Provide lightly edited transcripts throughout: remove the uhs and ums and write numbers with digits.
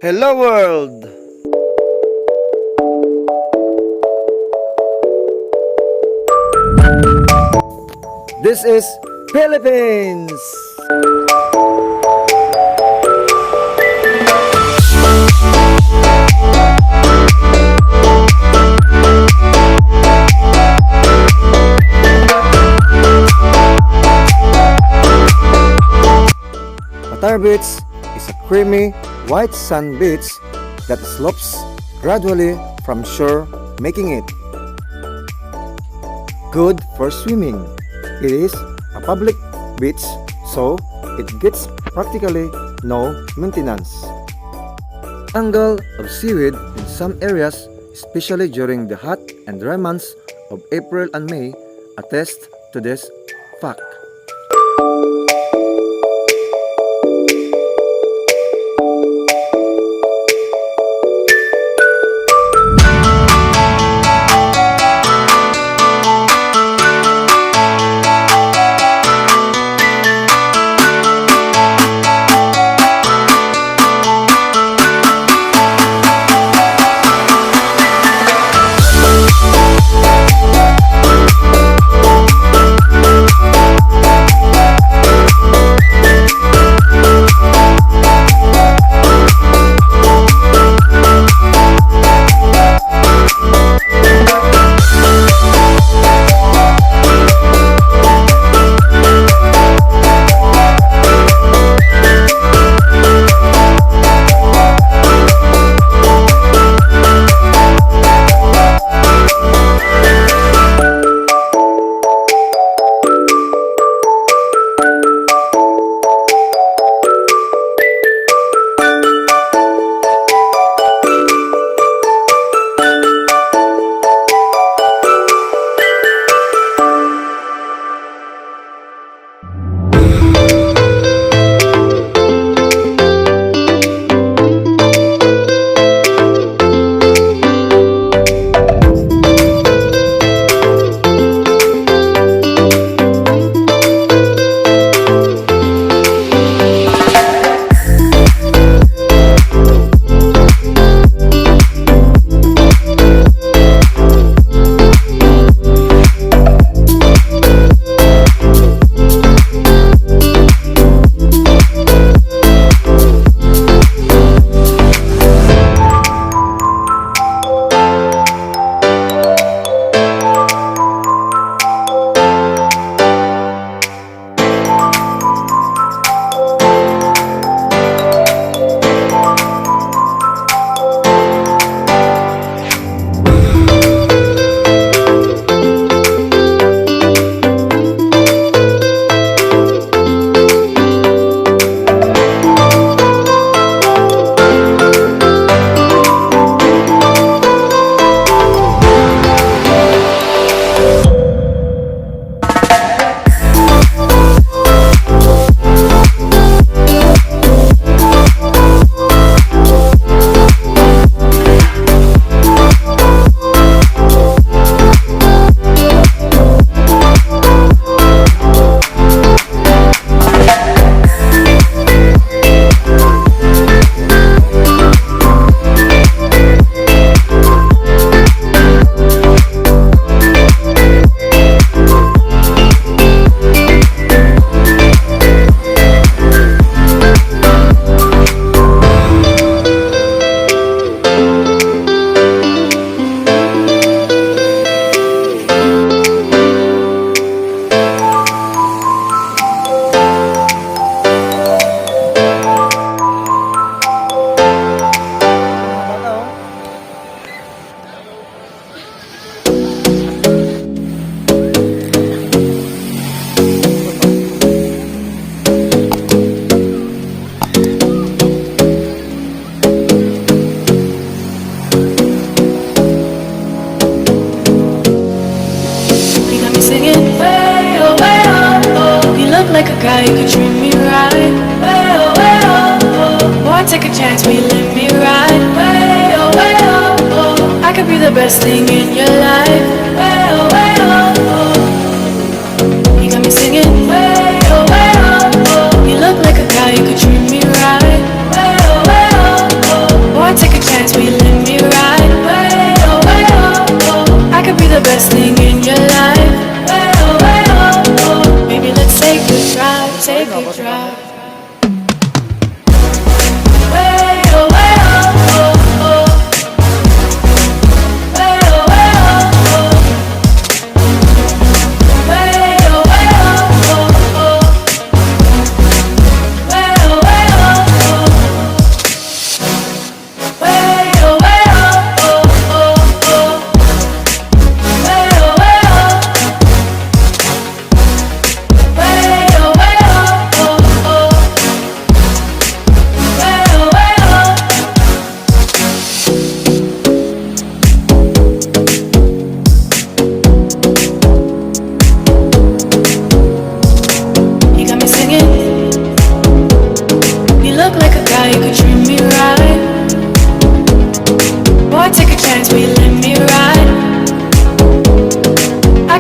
Hello world! This is Philippines! PATAR Beach is a creamy, white sand beach that slopes gradually from shore, making it good for swimming. It is a public beach, so it gets practically no maintenance. Angle of seaweed in some areas, especially during the hot and dry months of April and May, attest to this fact. Like a guy, you could treat me right. Way oh, way oh, oh. Boy, take a chance, will you let me ride? Way oh, oh. I could be the best thing in your life. Way oh, oh. You got me singing. Way oh, oh. You look like a guy, you could treat me right. Way oh, oh.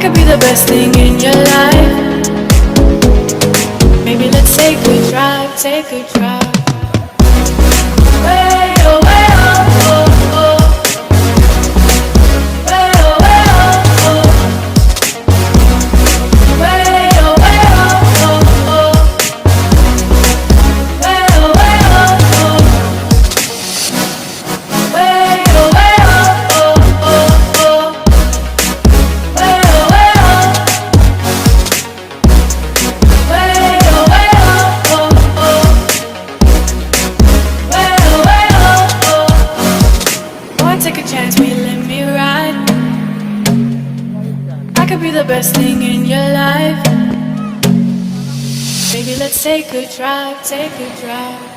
could be the best thing in your life. Maybe let's take a drive, take a drive. Way oh, way oh, oh, oh. Way oh, way oh, oh. Way oh, way oh, oh, oh. Way oh, way oh, oh. Way oh, way oh, oh, oh. Way oh, way oh. Way oh, way oh, oh, oh. Way oh, way oh, oh. Boy, take a chance, will you let me ride? I could be the best thing in your life. Baby, let's take a drive, take a drive.